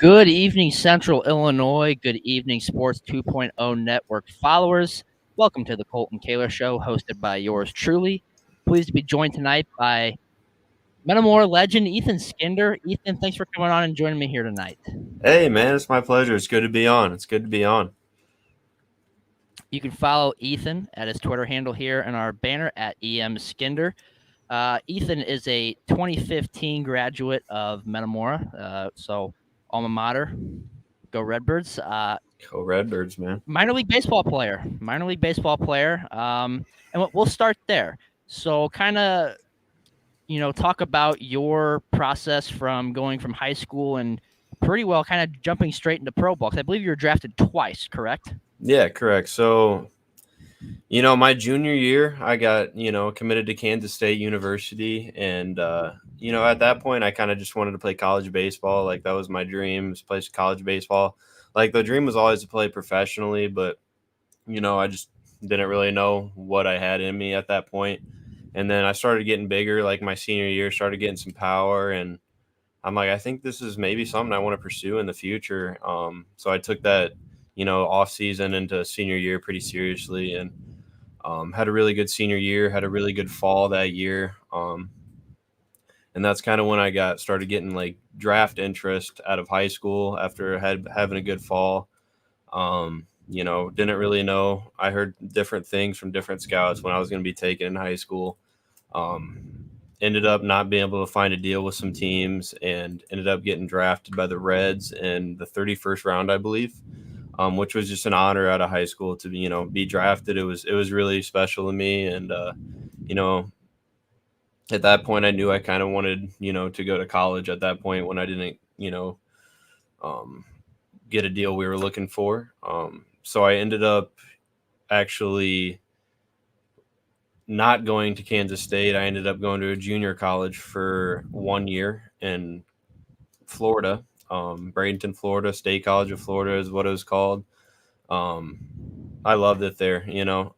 Good evening, Central Illinois. Good evening, Sports 2.0 Network followers. Welcome to the Colten Kahler Show, hosted by yours truly. Pleased to be joined tonight by Metamora legend Ethan Skinder. Ethan, thanks for coming on and joining me here tonight. Hey, man, it's my pleasure. It's good to be on. It's good to be on. You can follow Ethan at his Twitter handle here in our banner at EM Skinder. Ethan is a 2015 graduate of Metamora, so alma mater. Go Redbirds. Go Redbirds, man. Minor league baseball player. And we'll start there. So kind of, talk about your process from going from high school and pretty well kind of jumping straight into pro ball. 'Cause I believe you were drafted twice, correct? Yeah, correct. So, my junior year, I got, committed to Kansas State University. And, at that point, I kind of just wanted to play college baseball. Like, that was my dream, was to play college baseball. Like, the dream was always to play professionally, but, I just didn't really know what I had in me at that point. And then I started getting bigger, like my senior year, started getting some power, and I'm like, I think this is maybe something I want to pursue in the future. So I took that, off season into senior year pretty seriously, and had a really good senior year, had a really good fall that year. And that's kind of when I started getting like draft interest out of high school after having a good fall. Didn't really know. I heard different things from different scouts when I was going to be taken in high school. Ended up not being able to find a deal with some teams and ended up getting drafted by the Reds in the 31st round, I believe, which was just an honor out of high school to be drafted. It was really special to me, and at that point I knew I kind of wanted to go to college. At that point, when I didn't um, get a deal we were looking for, so I ended up actually not going to Kansas State. I ended up going to a junior college for 1 year in Florida, Bradenton, Florida. State College of Florida is what it was called. Um, I loved it there.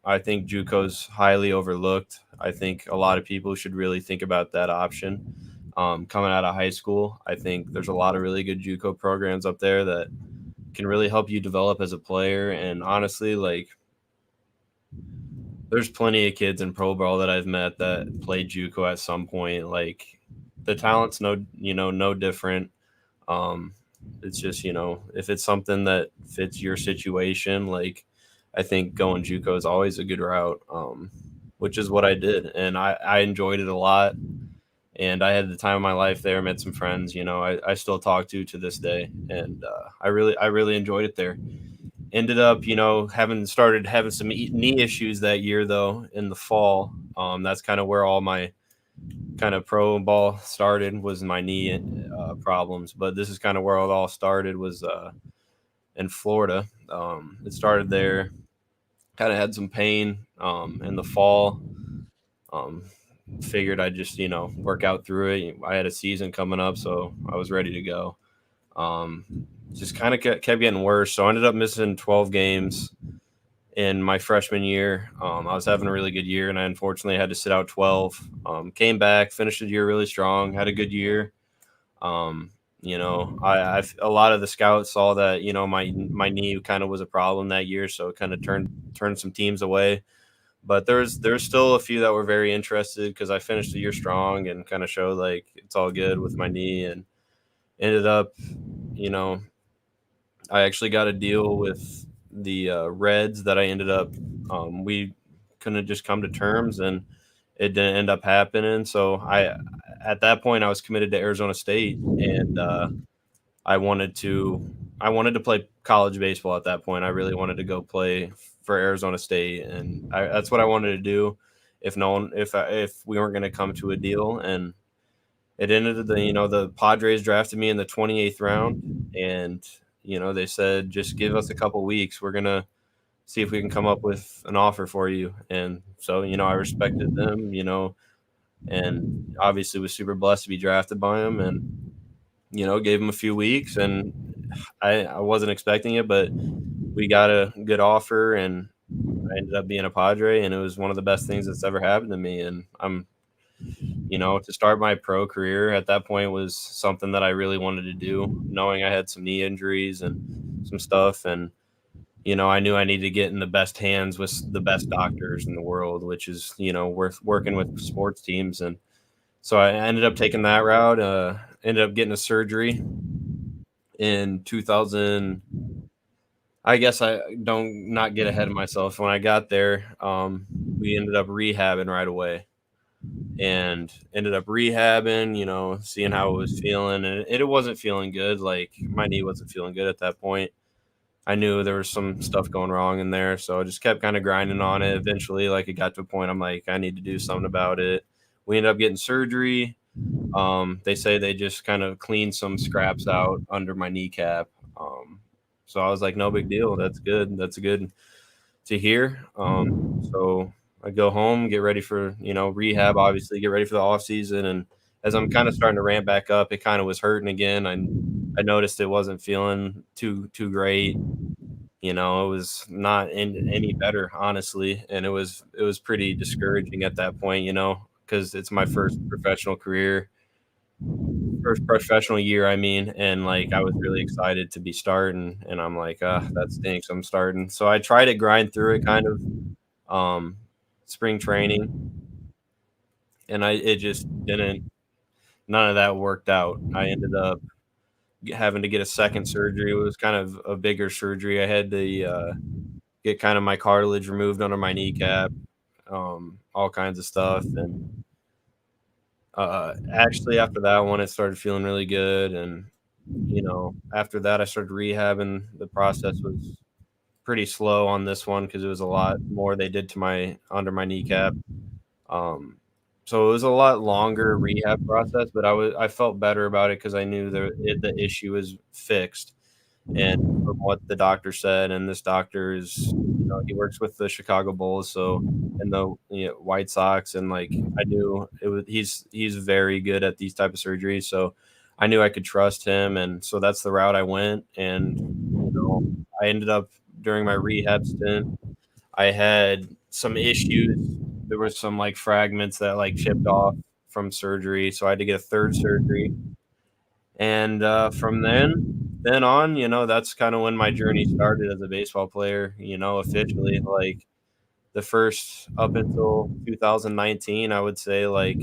I think JUCO's highly overlooked. I think a lot of people should really think about that option. Coming out of high school, I think there's a lot of really good JUCO programs up there that can really help you develop as a player. And honestly, like, there's plenty of kids in pro ball that I've met that played JUCO at some point. Like, the talent's no different. Um, it's just, if it's something that fits your situation, like, I think going JUCO is always a good route, which is what I did, and I enjoyed it a lot. And I had the time of my life there. Met some friends, I still talk to this day, and I really enjoyed it there. Ended up, having some knee issues that year, though, in the fall. That's kind of where all my kind of pro ball started, was my knee problems. But this is kind of where it all started, was in Florida. It started there. Kind of had some pain in the fall. Um, Figured I'd just, work out through it. I had a season coming up, so I was ready to go. Um, just kind of kept getting worse. So I ended up missing 12 games in my freshman year. I was having a really good year, and I unfortunately had to sit out 12. Came back, finished the year really strong, had a good year. A lot of the scouts saw that, my knee kind of was a problem that year, so it kind of turned some teams away. But there's still a few that were very interested because I finished the year strong and kind of showed like it's all good with my knee, and ended up, you know, I actually got a deal with the Reds that I ended up. We couldn't just come to terms, and it didn't end up happening. So at that point, I was committed to Arizona State, and I wanted to, I wanted to play college baseball at that point. I really wanted to go play for Arizona State, and that's what I wanted to do. If no one, if we weren't going to come to a deal, and it ended the Padres drafted me in the 28th round, and they said just give us a couple weeks. We're gonna see if we can come up with an offer for you. And so I respected them, and obviously was super blessed to be drafted by them, and gave them a few weeks, and I wasn't expecting it, but we got a good offer, and I ended up being a Padre, and it was one of the best things that's ever happened to me. And I'm To start my pro career at that point was something that I really wanted to do, knowing I had some knee injuries and some stuff. And, I knew I needed to get in the best hands with the best doctors in the world, which is, worth working with sports teams. And so I ended up taking that route, ended up getting a surgery in 2000. I guess I don't not get ahead of myself. When I got there, we ended up rehabbing right away and ended up rehabbing, seeing how it was feeling. And it wasn't feeling good. Like my knee wasn't feeling good at that point. I knew there was some stuff going wrong in there. So I just kept kind of grinding on it. Eventually, like it got to a point I'm like, I need to do something about it. We ended up getting surgery. They say they just kind of cleaned some scraps out under my kneecap. So I was like, no big deal. That's good. That's good to hear. So I go home, get ready for rehab. Obviously, get ready for the off season. And as I'm kind of starting to ramp back up, it kind of was hurting again. I noticed it wasn't feeling too great. It was not any better, honestly, and it was pretty discouraging at that point. Because it's my first professional year, I mean, and like I was really excited to be starting, and I'm like, ah, that stinks. I'm starting, so I tried to grind through it, kind of, um, spring training, and it just didn't. None of that worked out. I ended up having to get a second surgery. It was kind of a bigger surgery. I had to get kind of my cartilage removed under my kneecap, all kinds of stuff, and actually after that one, it started feeling really good, and after that, I started rehabbing. The process was pretty slow on this one because it was a lot more they did to my under my kneecap. Um, so it was a lot longer rehab process, but I felt better about it because I knew the issue was fixed. And from what the doctor said, and this doctor is, he works with the Chicago Bulls, so and the White Sox, and like I knew it was he's very good at these type of surgeries, so I knew I could trust him, and so that's the route I went, and I ended up during my rehab stint, I had some issues. There were some like fragments that like chipped off from surgery, so I had to get a third surgery, and from then on, that's kind of when my journey started as a baseball player. Officially, like the first up until 2019, I would say like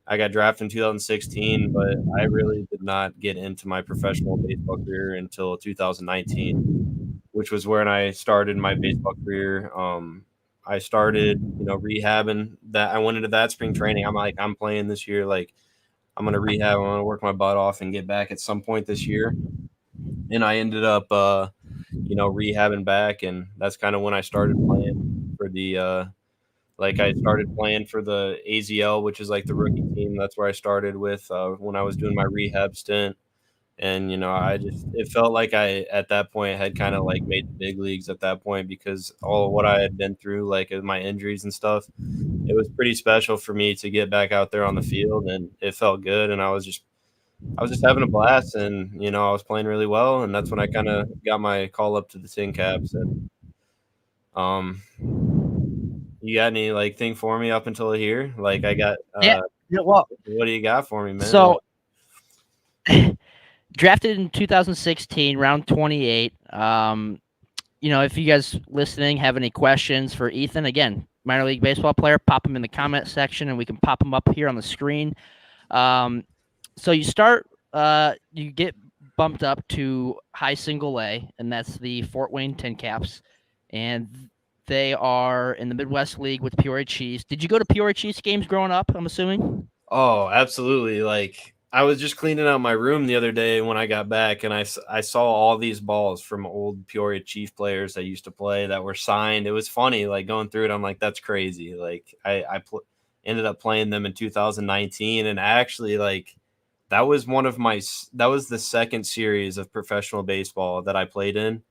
I got drafted in 2016, but I really did not get into my professional baseball career until 2019, which was when I started my baseball career. I started, rehabbing that. I went into that spring training. I'm like, I'm playing this year. Like, I'm gonna rehab. I'm gonna work my butt off and get back at some point this year. And I ended up, rehabbing back, and that's kind of when I started playing for the, like I started playing for the AZL, which is like the rookie team. That's where I started with when I was doing my rehab stint. And I just it felt like I at that point had kind of like made the big leagues at that point because all of what I had been through, like my injuries and stuff, it was pretty special for me to get back out there on the field, and it felt good. And I was just having a blast, and I was playing really well, and that's when I kind of got my call up to the Tin Caps. And um, you got any like thing for me up until here? Like I got Yeah. Yeah, well, what do you got for me, man? so drafted in 2016, round 28. If you guys listening have any questions for Ethan, again, minor league baseball player, pop them in the comment section and we can pop them up here on the screen. Um, so you get bumped up to high single A, and that's the Fort Wayne Tin Caps, and they are in the Midwest League with Peoria Chiefs. Did you go to Peoria Chiefs games growing up? I'm assuming. Oh, absolutely. Like I was just cleaning out my room the other day when I got back, and I saw all these balls from old Peoria Chief players that used to play that were signed. It was funny, like going through it. I'm like, that's crazy. Like ended up playing them in 2019, and actually, like that was the second series of professional baseball that I played in.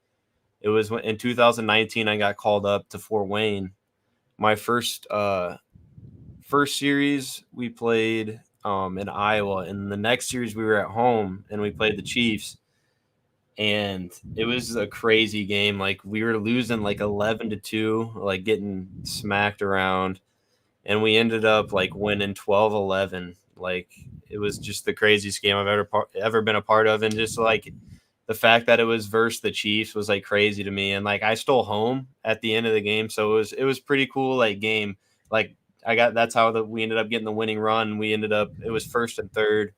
It was in 2019 I got called up to Fort Wayne. My first series we played in Iowa, and the next series we were at home and we played the Chiefs, and it was a crazy game. Like we were losing like 11-2, like getting smacked around, and we ended up like winning 12-11. Like it was just the craziest game I've ever been a part of, and just like the fact that it was versus the Chiefs was like crazy to me. And like I stole home at the end of the game, so it was pretty cool like game. Like I got that's how we ended up getting the winning run. We ended up it was first and third,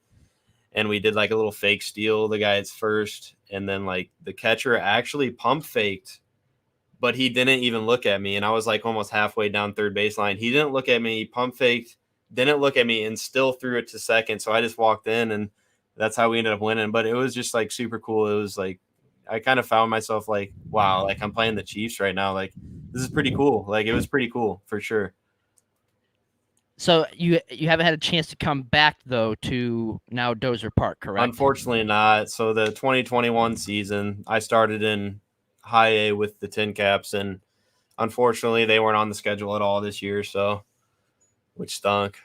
and we did like a little fake steal. The guy at first, and then like the catcher actually pump faked, but he didn't even look at me. And I was like almost halfway down third baseline. He didn't look at me. He pump faked, didn't look at me, and still threw it to second. So I just walked in, and that's how we ended up winning. But it was just like super cool. It was like I kind of found myself like, wow, like I'm playing the Chiefs right now. Like this is pretty cool. Like it was pretty cool for sure. So you haven't had a chance to come back though to now Dozer Park, correct? Unfortunately, not. So the 2021 season, I started in high A with the Tin Caps, and unfortunately, they weren't on the schedule at all this year. So, which stunk.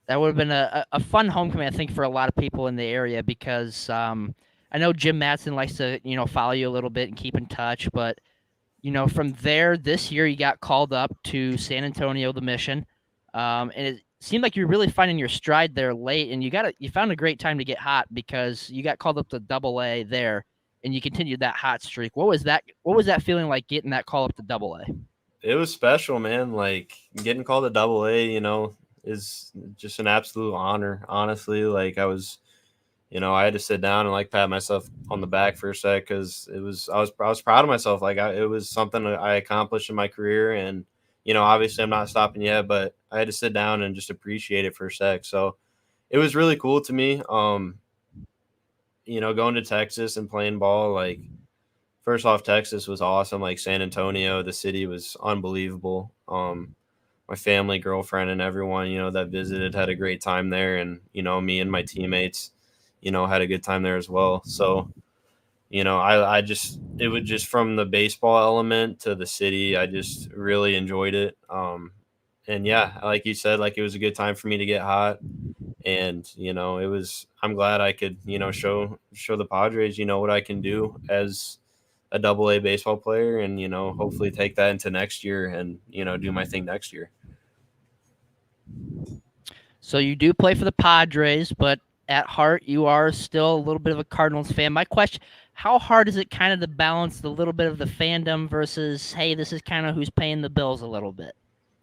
That would have been a fun homecoming, I think, for a lot of people in the area because I know Jim Matson likes to follow you a little bit and keep in touch, but from there this year you got called up to San Antonio, the Mission, and it seemed like you're really finding your stride there late, and you found a great time to get hot because you got called up to Double A there, and you continued that hot streak. What was that? What was that feeling like getting that call up to Double A? It was special, man. Like getting called a double A, is just an absolute honor. Honestly, like I had to sit down and like pat myself on the back for a sec because I was proud of myself. Like it was something that I accomplished in my career, and obviously I'm not stopping yet, but I had to sit down and just appreciate it for a sec. So it was really cool to me. Going to Texas and playing ball, like first off, Texas was awesome. Like San Antonio, the city was unbelievable. My family, girlfriend, and everyone, that visited had a great time there. And, me and my teammates, had a good time there as well. So, it was just from the baseball element to the city, I just really enjoyed it. And yeah, like you said, like it was a good time for me to get hot. And, I'm glad I could, show the Padres, what I can do as a double A baseball player, and, hopefully take that into next year and, do my thing next year. So you do play for the Padres, but at heart you are still a little bit of a Cardinals fan. My question: how hard is it kind of to balance the little bit of the fandom versus, hey, this is kind of who's paying the bills a little bit?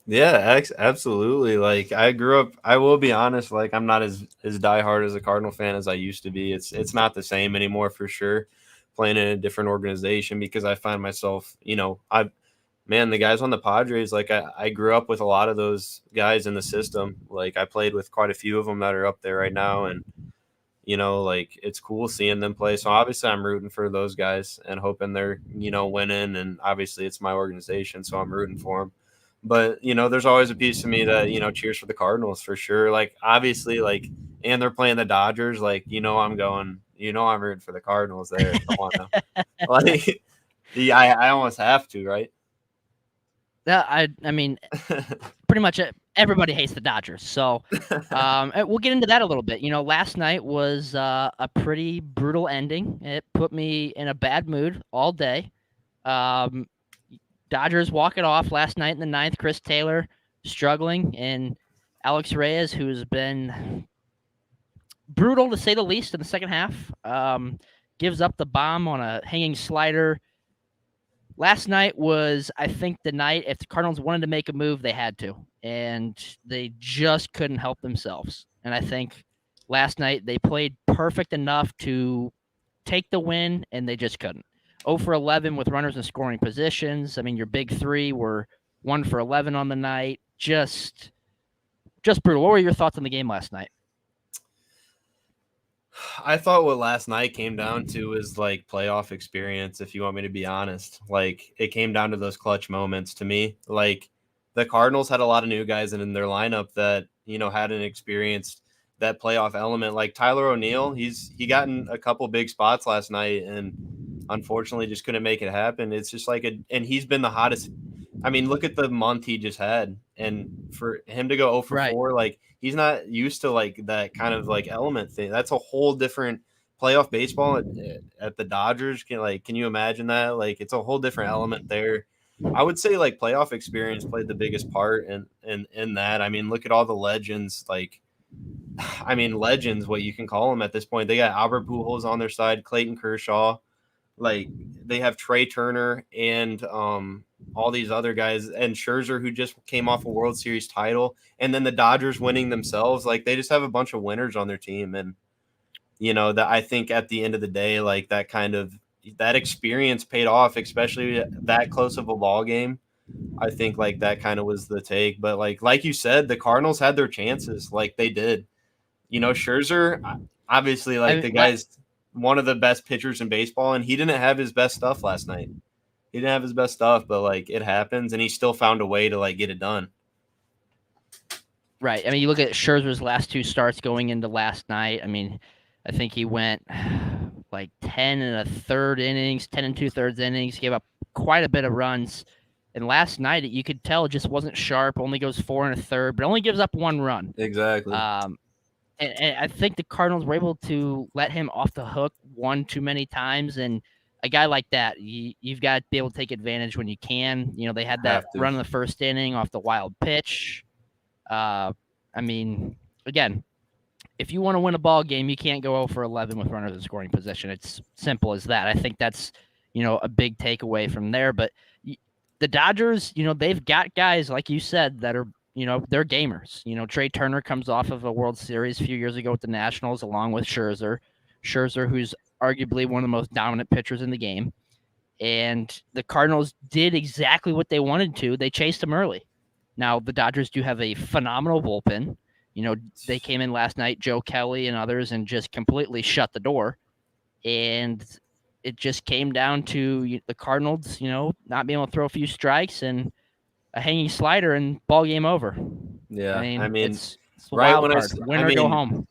Yeah, absolutely. Like I grew up, I will be honest, like I'm not as diehard as a Cardinal fan as I used to be. It's not the same anymore for sure. Playing in a different organization because I find myself, the guys on the Padres, like I grew up with a lot of those guys in the system. Like I played with quite a few of them that are up there right now, and like it's cool seeing them play. So obviously I'm rooting for those guys and hoping they're, winning. And obviously it's my organization, so I'm rooting for them. But, there's always a piece of me that, cheers for the Cardinals for sure. Like obviously, like, and they're playing the Dodgers, like, I'm rooting for the Cardinals there. Come on now. Like, yeah, I almost have to, right? Yeah, I mean, pretty much everybody hates the Dodgers. So we'll get into that a little bit. Last night was a pretty brutal ending. It put me in a bad mood all day. Um, Dodgers walk it off last night in the ninth. Chris Taylor struggling, and Alex Reyes, who's been brutal to say the least in the second half, gives up the bomb on a hanging slider. Last night was, I think, the night if the Cardinals wanted to make a move, they had to, and they just couldn't help themselves. And I think last night they played perfect enough to take the win, and they just couldn't. 0 for 11 with runners in scoring positions. I mean, your big three were 1 for 11 on the night. Just brutal. What were your thoughts on the game last night? I thought what last night came down to is like playoff experience, if you want me to be honest. Like it came down to those clutch moments to me. Like the Cardinals had a lot of new guys in their lineup that, hadn't experienced that playoff element. Like Tyler O'Neill, he got in a couple big spots last night and unfortunately just couldn't make it happen. It's just like and he's been the hottest. I mean, look at the month he just had, and for him to go 0 for Right. 4, like he's not used to like that kind of like element thing. That's a whole different playoff baseball at the Dodgers. Can you imagine that? Like it's a whole different element there. I would say like playoff experience played the biggest part in that. I mean, look at all the legends. Like, I mean, legends, what you can call them at this point. They got Albert Pujols on their side, Clayton Kershaw. Like they have Trey Turner and all these other guys, and Scherzer, who just came off a World Series title, and then the Dodgers winning themselves. Like they just have a bunch of winners on their team, and that I think at the end of the day, like that experience paid off, especially that close of a ball game. I think like that kind of was the take, but like you said, the Cardinals had their chances, like they did. Scherzer, obviously, I like mean, the guy's one of the best pitchers in baseball, and he didn't have his best stuff last night. He didn't have his best stuff, but like it happens, and he still found a way to like get it done. right. I mean, you look at Scherzer's last two starts going into last night. I mean, I think he went like 10 and a third innings, 10 and 2/3 innings, gave up quite a bit of runs. And last night, you could tell it just wasn't sharp. Only goes 4 and a third, but only gives up one run. Exactly. And I think the Cardinals were able to let him off the hook one too many times. And a guy like that, you've got to be able to take advantage when you can. They had that Have to. run in the first inning off the wild pitch. I mean, again, if you want to win a ball game, you can't go 0 for 11 with runners in scoring position. It's simple as that. I think that's a big takeaway from there. But the Dodgers, they've got guys like you said that are they're gamers. Trey Turner comes off of a World Series a few years ago with the Nationals, along with Scherzer, who's arguably one of the most dominant pitchers in the game. And the Cardinals did exactly what they wanted to. They chased him early. Now, the Dodgers do have a phenomenal bullpen. They came in last night, Joe Kelly and others, and just completely shut the door. And it just came down to the Cardinals, not being able to throw a few strikes and a hanging slider and ball game over. Yeah, I mean it's a right wild when card. Win or go home.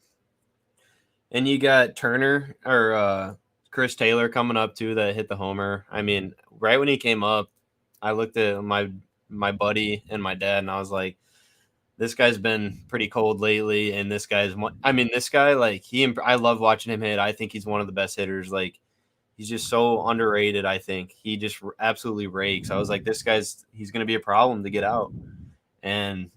And you got Turner or Chris Taylor coming up too that hit the homer. I mean, right when he came up, I looked at my buddy and my dad, and I was like, this guy's been pretty cold lately, and this guy, like I love watching him hit. I think he's one of the best hitters. Like he's just so underrated. I think he just absolutely rakes. I was like, he's going to be a problem to get out, and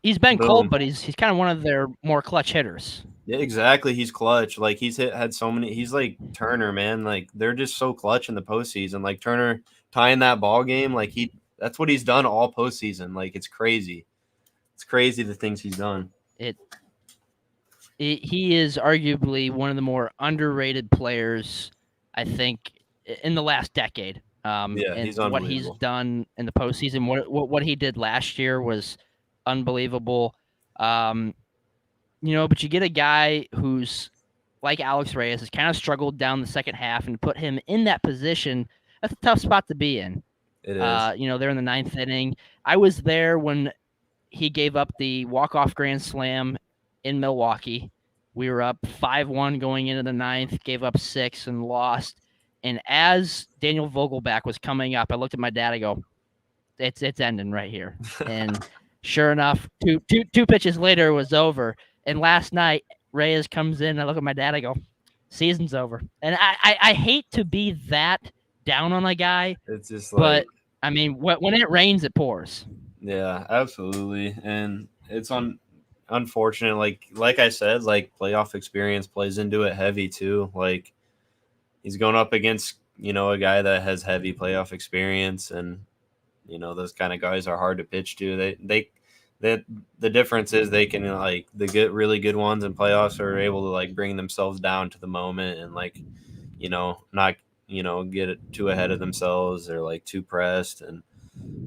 he's been boom. cold, but he's kind of one of their more clutch hitters. Yeah, exactly. He's clutch. Like had so many. He's like Turner, man. Like they're just so clutch in the postseason. Like Turner tying that ball game. Like that's what he's done all postseason. Like it's crazy. It's crazy the things he's done. He is arguably one of the more underrated players, I think, in the last decade. He's what he's done in the postseason, what he did last year was unbelievable. But you get a guy who's like Alex Reyes has kind of struggled down the second half, and put him in that position. That's a tough spot to be in. It is. They're in the ninth inning. I was there when he gave up the walk-off grand slam in Milwaukee. We were up 5-1 going into the ninth, gave up 6 and lost. And as Daniel Vogelback was coming up, I looked at my dad. I go, "It's ending right here." And sure enough, two pitches later, it was over. And last night, Reyes comes in. I look at my dad. I go, "Season's over." And I hate to be that down on a guy. It's just but I mean, when it rains, it pours. Yeah, absolutely, and it's unfortunate. Like I said, like playoff experience plays into it heavy too. Like he's going up against a guy that has heavy playoff experience, and those kind of guys are hard to pitch to. The difference is they can like the really good ones in playoffs are able to like bring themselves down to the moment and like not get it too ahead of themselves or like too pressed. And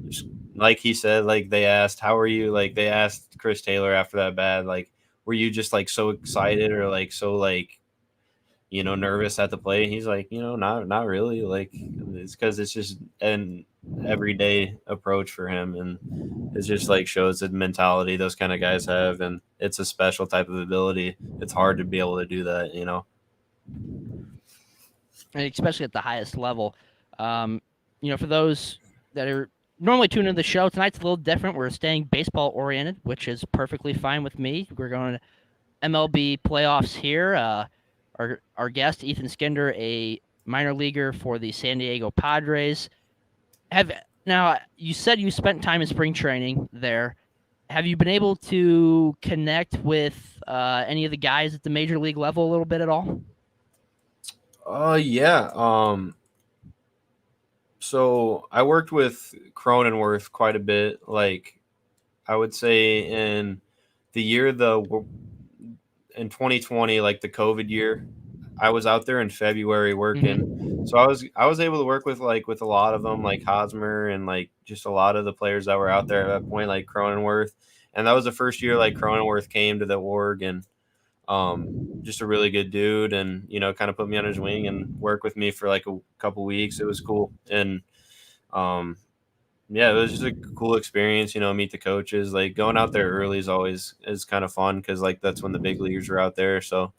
just like he said, like they asked, "How are you?" Like they asked Chris Taylor after that bat, like, "Were you just like so excited or like so like nervous at the plate?" He's like, not really. Like it's because it's just an everyday approach for him, and it just like shows the mentality those kind of guys have, and it's a special type of ability. It's hard to be able to do that, especially at the highest level. For those that are normally tuned into the show, tonight's a little different. We're staying baseball oriented, which is perfectly fine with me. We're going to MLB playoffs here. Our guest, Ethan Skinder, a minor leaguer for the San Diego Padres. Have now you said you spent time in spring training there. Have you been able to connect with any of the guys at the major league level a little bit at all? Yeah. So I worked with Cronenworth quite a bit. Like I would say in the year the in 2020, like the COVID year, I was out there in February working. Mm-hmm. So I was able to work with with a lot of them, like Hosmer and like just a lot of the players that were out there at that point, like Cronenworth. And that was the first year like Cronenworth came to the org, and just a really good dude, and kind of put me on his wing and work with me for like a couple weeks. It was cool. And um yeah, it was just a cool experience, meet the coaches. Like going out there early is kind of fun because like that's when the big leaguers are out there. So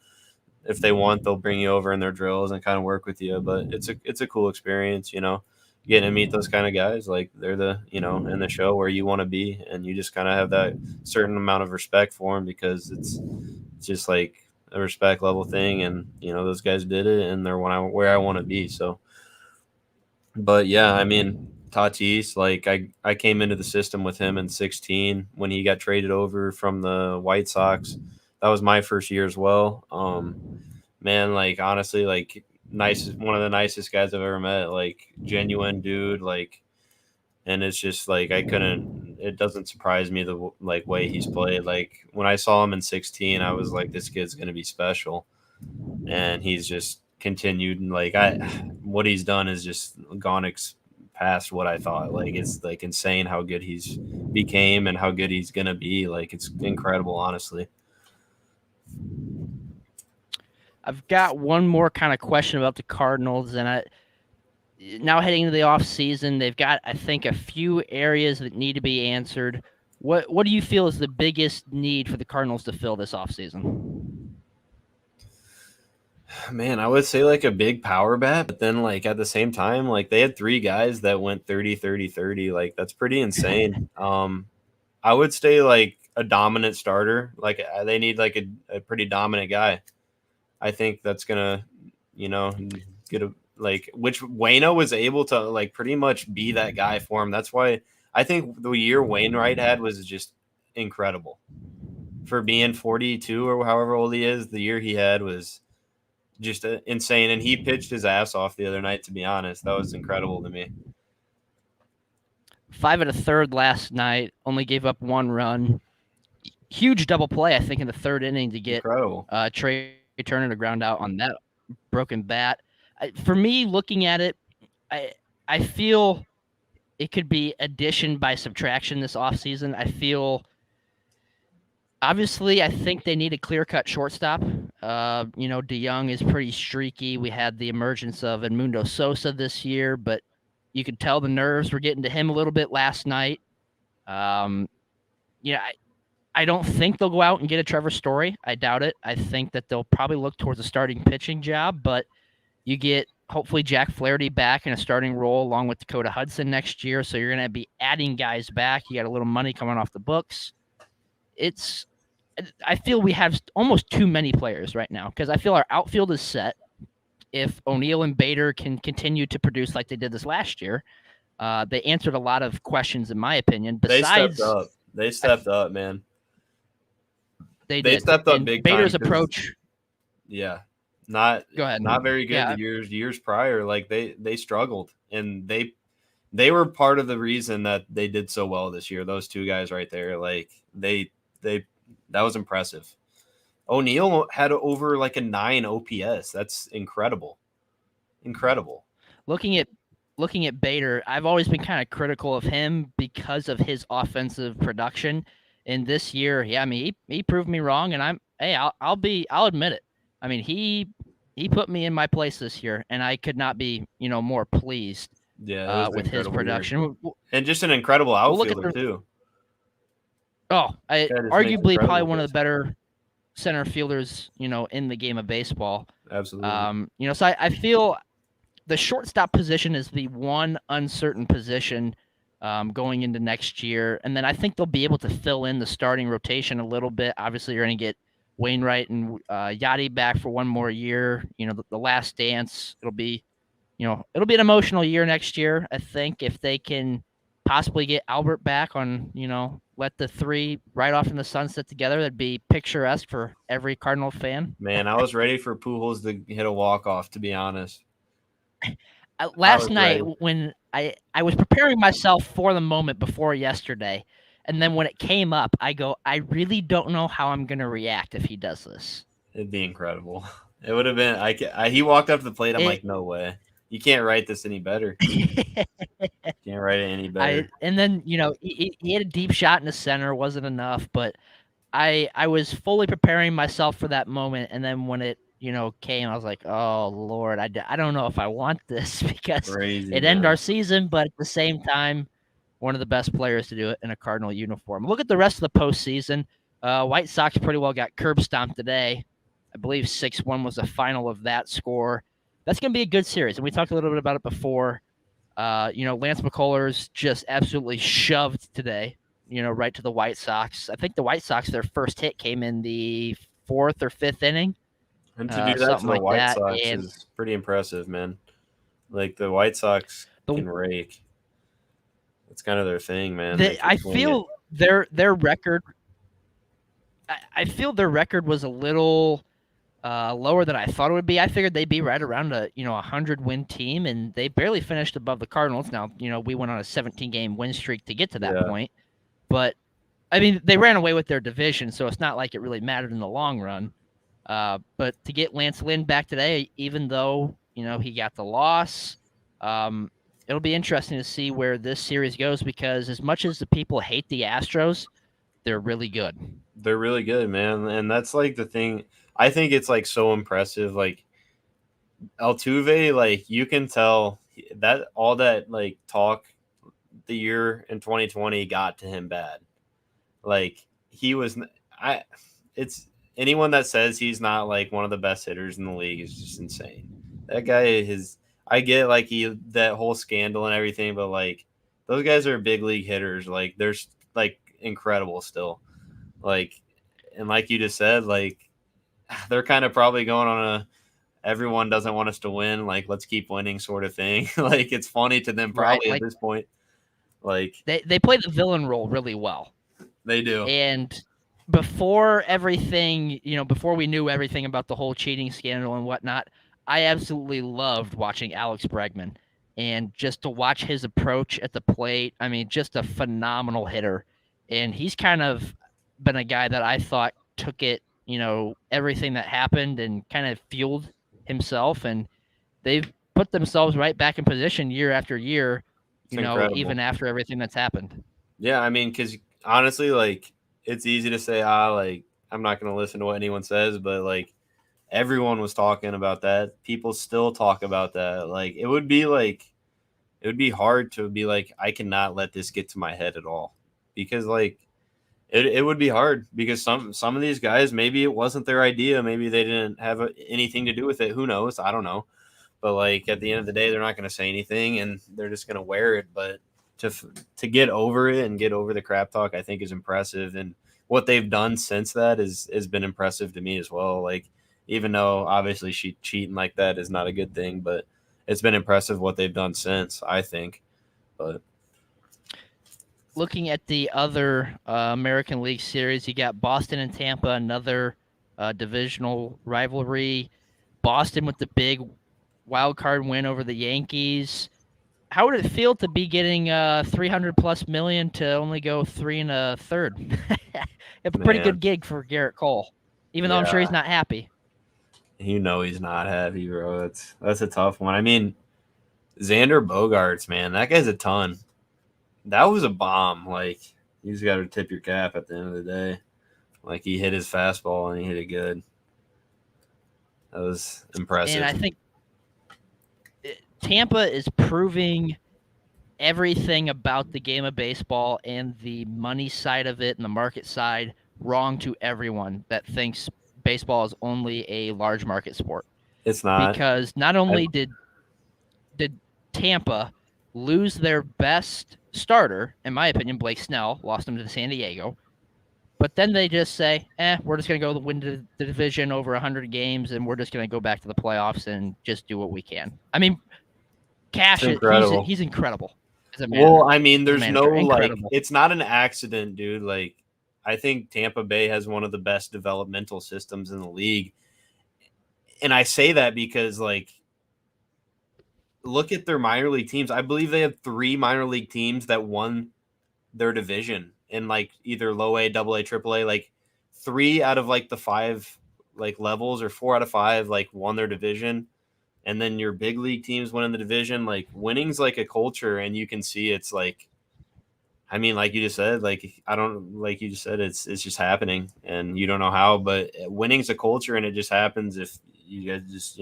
if they want, they'll bring you over in their drills and kind of work with you. But it's a cool experience, getting to meet those kind of guys. Like they're the in the show where you want to be, and you just kind of have that certain amount of respect for them because it's just like a respect level thing, and those guys did it, and they're where I want to be. So, but yeah, I mean Tatis, like I came into the system with him in 16 when he got traded over from the White Sox. That was my first year as well. Man, like honestly, like one of the nicest guys I've ever met. Like genuine dude, like, and it's just like I couldn't. It doesn't surprise me the like way he's played. Like when I saw him in 16, I was like, this kid's gonna be special, and he's just continued. And like what he's done is just gone past what I thought. Like it's like insane how good he's became and how good he's gonna be. Like it's incredible, honestly. I've got one more kind of question about the Cardinals, and now heading into the off season, they've got I think a few areas that need to be answered. What do you feel is the biggest need for the Cardinals to fill this off season? Man, I would say like a big power bat, but then like at the same time, like they had three guys that went 30, 30, 30. Like that's pretty insane. I would say like a dominant starter. Like they need like a pretty dominant guy. I think that's gonna, you know, get a like which Wayno was able to like pretty much be that guy for him. That's why I think the year Wainwright had was just incredible for being 42 or however old he is. The year he had was just insane, and he pitched his ass off the other night. To be honest, that was incredible to me. 5 and a third last night, only gave up one run. Huge double play, I think, in the third inning to get Incredible. Trey Turner to ground out on that broken bat. For me, looking at it, I I feel it could be addition by subtraction this offseason. I feel obviously I think they need a clear-cut shortstop. DeYoung is pretty streaky. We had the emergence of Edmundo Sosa this year, but you could tell the nerves were getting to him a little bit last night. Um, I don't think they'll go out and get a Trevor Story. I doubt it. I think that they'll probably look towards a starting pitching job, but you get hopefully Jack Flaherty back in a starting role along with Dakota Hudson next year. So you're going to be adding guys back. You got a little money coming off the books. I feel we have almost too many players right now because I feel our outfield is set. If O'Neill and Bader can continue to produce like they did this last year, they answered a lot of questions, in my opinion. They stepped Besides, up. They stepped up, man. they They did. stepped up And big time Bader's because approach. yeah, not Go ahead. not very good Yeah, the years prior. Like they struggled, and they were part of the reason that they did so well this year. Those two guys right there, like they that was impressive. O'Neill had over like a 9 OPS. That's incredible. Incredible. looking at looking at Bader, I've always been kind of critical of him because of his offensive production. And this year, yeah, I mean, he proved me wrong, and I'll admit it. I mean, he put me in my place this year, and I could not be more pleased Yeah, it was an with his incredible year. production. And just an incredible We'll look at outfielder the too. I That just makes arguably probably incredible one of the things. better center fielders in the game of baseball. Absolutely. So I feel the shortstop position is the one uncertain position going into next year. And then I think they'll be able to fill in the starting rotation a little bit. Obviously, you're going to get Wainwright and Yachty back for one more year. The last dance, it'll be, it'll be an emotional year next year. I think if they can possibly get Albert back on, let the three ride off in the sunset together, that'd be picturesque for every Cardinal fan. Man, I was ready for Pujols to hit a walk off. To be honest, I Last was night ready. when I was preparing myself for the moment before yesterday, and then when it came up, I go, I really don't know how I'm gonna react if he does this. It'd be incredible. It would have been. He walked up to the plate. I'm It like, no way. You can't write this any better. Can't write it any I better. and then he had a deep shot in the center, wasn't enough, but I was fully preparing myself for that moment, and then when it came, I was like, oh Lord, I don't know if I want this because Crazy it ended our man. season, but at the same time, one of the best players to do it in a Cardinal uniform. Look at the rest of the postseason. White Sox pretty well got curb stomped today. I believe 6-1 was the final of that score. That's going to be a good series, and we talked a little bit about it before. Lance McCullers just absolutely shoved today, right to the White Sox. I think the White Sox, their first hit came in the fourth or fifth inning, And to do that to something the like White that. Sox And is pretty impressive, man. Like the White Sox the, can rake. It's kind of their thing, man. They can I swing it. feel their record. I feel their record was a little lower than I thought it would be. I figured they'd be right around a 100-win team, and they barely finished above the Cardinals. Now we went on a 17-game win streak to get to that Yeah, point, but I mean they ran away with their division, so it's not like it really mattered in the long run. But to get Lance Lynn back today, even though he got the loss, it'll be interesting to see where this series goes because as much as the people hate the Astros, they're really good. they're really good, man. And that's like the thing. I think it's like so impressive. Like Altuve, like you can tell that all that like talk the year in 2020 got to him bad. Like he was, I. It's anyone that says he's not like one of the best hitters in the league is just insane. That guy is. I get like that whole scandal and everything, but like those guys are big league hitters. Like they're like incredible still. Like and like you just said, like they're kind of probably going on a everyone doesn't want us to win. Like let's keep winning sort of thing. Like it's funny to them Right? probably at Like this point. Like they play the villain role really well. they do. And before everything, before we knew everything about the whole cheating scandal and whatnot, I absolutely loved watching Alex Bregman. And just to watch his approach at the plate, I mean, just a phenomenal hitter. And he's kind of been a guy that I thought took it, everything that happened and kind of fueled himself. And they've put themselves right back in position year after year, It's incredible. even after everything that's happened. Yeah, I mean, because honestly, like it's easy to say, like I'm not going to listen to what anyone says, but like everyone was talking about that. People still talk about that. Like it would be hard to be like I cannot let this get to my head at all because like it would be hard because some of these guys maybe it wasn't their idea, maybe they didn't have anything to do with it. Who knows? I don't know. But like at the end of the day, they're not going to say anything and they're just going to wear it. But to to get over it and get over the crap talk, I think is impressive. And what they've done since that is has been impressive to me as well. Like even though obviously cheating like that is not a good thing, but it's been impressive what they've done since. I think, but Looking at the other American League series, you got Boston and Tampa, another divisional rivalry. Boston with the big wild card win over the Yankees. How would it feel to be getting 300 plus million to only go 3 1/3? It's a pretty good man, gig for Garrett Cole, even though I'm sure he's yeah, not happy. he's not happy, bro. That's a tough one. I mean, Xander Bogarts, man, that guy's a ton. That was a bomb. Like you just got to tip your cap at the end of the day. Like he hit his fastball and he hit it good. That was And impressive. I think Tampa is proving everything about the game of baseball and the money side of it and the market side wrong to everyone that thinks baseball is only a large market sport. It's not. Because not I, only did Tampa lose their best starter, in my opinion, Blake Snell, lost him to San Diego, but then they just say, we're just going to go win the division over 100 games and we're just going to go back to the playoffs and just do what we can. I mean, It's Cash, incredible. he's incredible as a Well, manager. I mean, As a there's no manager, like, incredible. it's not an accident, dude. Like, I think Tampa Bay has one of the best developmental systems in the league. And I say that because, like, look at their minor league teams. I believe they have three minor league teams that won their division in like either low A, double A, triple A. Like, three out of like the five like levels, or four out of five like won their division. And then your big league teams winning the division. Like, winning's like a culture, and you can see it's like, I mean, like you just said, like, I don't, like you just said, it's just happening, and you don't know how, but winning's a culture, and it just happens if you guys just,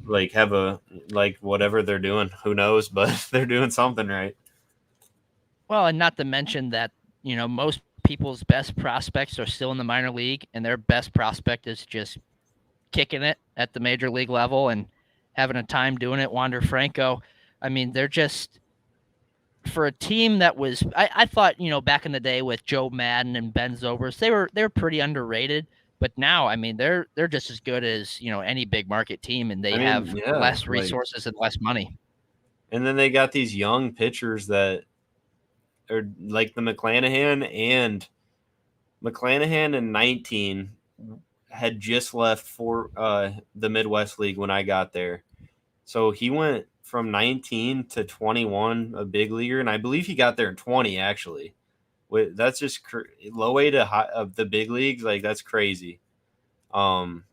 like have a, like, whatever they're doing, who knows, but they're doing something right. Well, and not to mention that, most people's best prospects are still in the minor league, and their best prospect is just kicking it at the major league level and having a time doing it. Wander Franco. I mean, they're just for a team that was. I thought back in the day with Joe Madden and Ben Zobrist, they were pretty underrated. But now, I mean, they're just as good as any big market team, and I they mean, have yeah, less like, resources and less money. and then they got these young pitchers that are like the McClanahan in 19 had just left for the Midwest League when I got there. So he went from 19 to 21 a big leaguer, and I believe he got there in 20 actually. That's just low A to high of the big leagues, like that's crazy. Um,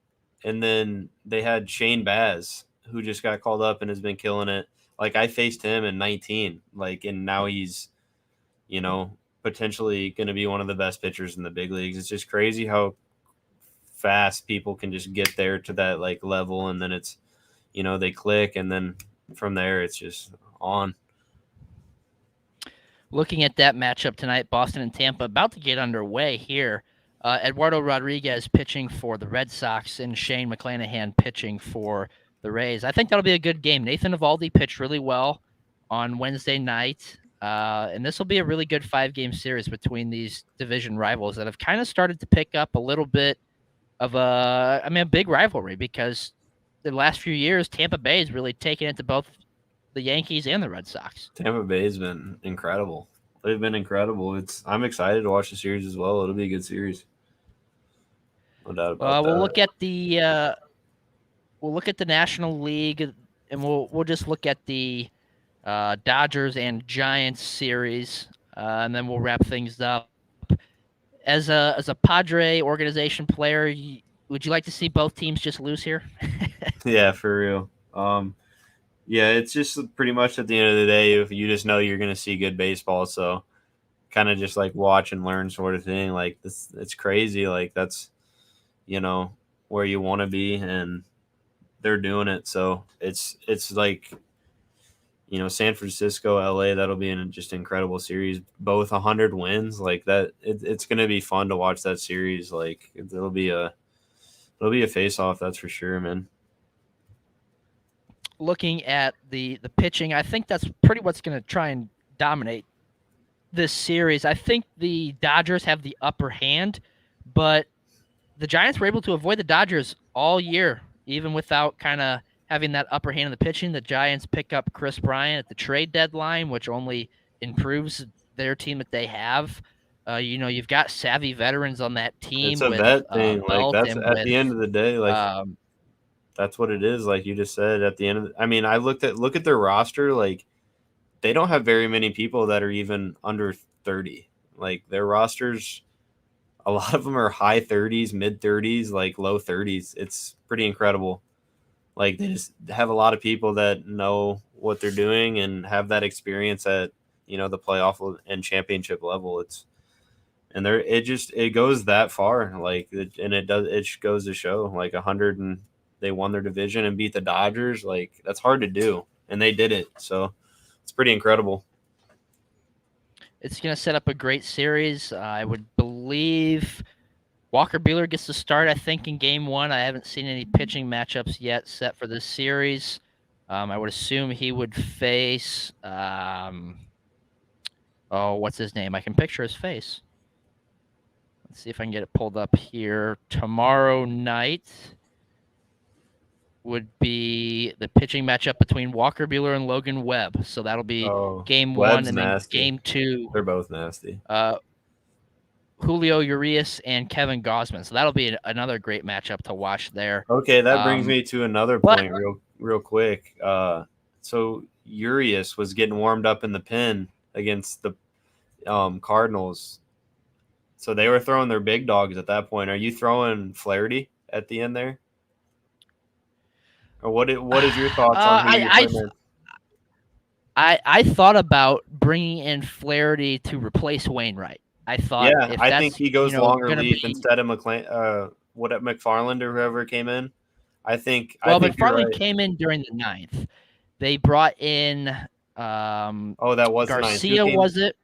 and then they had Shane Baz, who just got called up and has been killing it. Like, I faced him in 19, like, and now he's, potentially going to be one of the best pitchers in the big leagues. It's just crazy how fast people can just get there to that like level, and then it's, they click, and then from there it's just on. Looking at that matchup tonight, Boston and Tampa about to get underway here. Eduardo Rodriguez pitching for the Red Sox and Shane McClanahan pitching for the Rays. I think that'll be a good game. Nathan Eovaldi pitched really well on Wednesday night, and this will be a really good 5-game series between these division rivals that have kind of started to pick up a little bit of a big rivalry because the last few years Tampa Bay has really taken it to both the Yankees and the Red Sox. Tampa Bay's been incredible. They've been incredible. I'm excited to watch the series as well. It'll be a good series, no doubt about We'll that. look at the National League, and we'll just look at the Dodgers and Giants series, and then we'll wrap things up. As a Padre organization player, would you like to see both teams just lose here? Yeah, for real. Yeah, it's just pretty much at the end of the day, if you just know you're going to see good baseball, so kind of just like watch and learn sort of thing. Like, this, it's crazy. Like, that's, you know where you want to be, and they're doing it. So it's like, San Francisco, LA. That'll be just incredible series. Both 100 wins, like that. It's going to be fun to watch that series. Like, it'll be a face off. That's for sure, man. Looking at the pitching, I think that's pretty what's going to try and dominate this series. I think the Dodgers have the upper hand, but the Giants were able to avoid the Dodgers all year, even without kind of having that upper hand in the pitching. The Giants pick up Chris Bryant at the trade deadline, which only improves their team that they have. You've got savvy veterans on that It's team a with vet thing. Like, Belt that's and at with the end of the day. Like, um, that's what it is. Like you just said, at the end of I mean, I look at their roster. Like, they don't have very many people that are even under 30. Like, their rosters, a lot of them are high 30s, mid 30s, like low 30s. It's pretty incredible. Like, they just have a lot of people that know what they're doing and have that experience at, the playoff and championship level. And it goes that far. Like, and it goes to show, like, 100, and they won their division and beat the Dodgers. Like, that's hard to do, and they did it. So it's pretty incredible. it's going to set up a great series. I would believe Walker Buehler gets the start, I think, in game one. I haven't seen any pitching matchups yet set for this series. I would assume he would face, what's his name? I can picture his face. Let's see if I can get it pulled up here. Tomorrow night, would be the pitching matchup between Walker Buehler and Logan Webb. So that'll be Oh, game one, Webb's and then nasty. game two, They're both nasty. Julio Urias and Kevin Gausman. So that'll be another great matchup to watch there. Okay, that brings me to another But point real quick. So Urias was getting warmed up in the pen against the Cardinals. So they were throwing their big dogs at that point. Are you throwing Flaherty at the end there? Or what is your thoughts on who you're putting in? I thought about bringing in Flaherty to replace Wainwright. I thought Yeah, if I that's think he goes longer relief be, instead of McFarland or whoever came in. I think you're McFarland right. came in during the 9th. They brought in That was Garcia. Was it?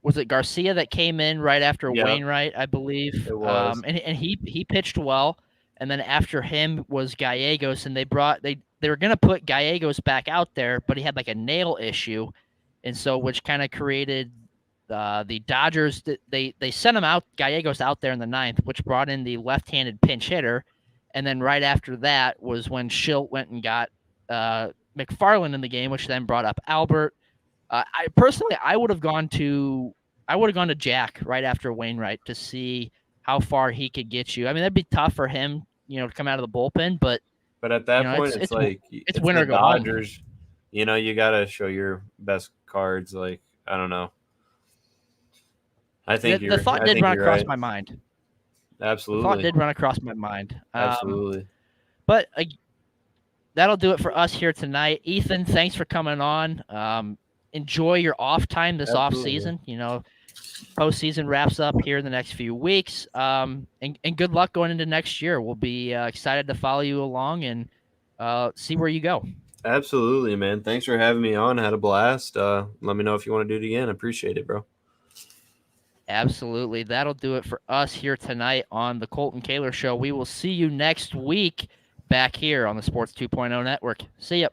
Was it Garcia that came in right after Wainwright? I believe. It was. And he pitched well. And then after him was Gallegos, and they were gonna put Gallegos back out there, but he had like a nail issue, and so which kind of created the Dodgers. They sent him out Gallegos out there in the 9th, which brought in the left-handed pinch hitter, and then right after that was when Schilt went and got McFarland in the game, which then brought up Albert. I personally, I would have gone to Jack right after Wainwright to see how far he could get you. I mean, that'd be tough for him, to come out of the bullpen, but at that point, it's like it's winner the go Dodgers. Home. You got to show your best cards. Like, I don't know. I think the thought did run across my mind. Absolutely, the thought did run across my mind. Absolutely, but that'll do it for us here tonight. Ethan, thanks for coming on. Enjoy your off time this off season. Postseason wraps up here in the next few weeks. And good luck going into next year. We'll be excited to follow you along and see where you go. Absolutely, man. Thanks for having me on. Had a blast. Let me know if you want to do it again. Appreciate it, bro. Absolutely. That'll do it for us here tonight on the Colten Kahler Show. We will see you next week back here on the Sports 2.0 Network. See ya.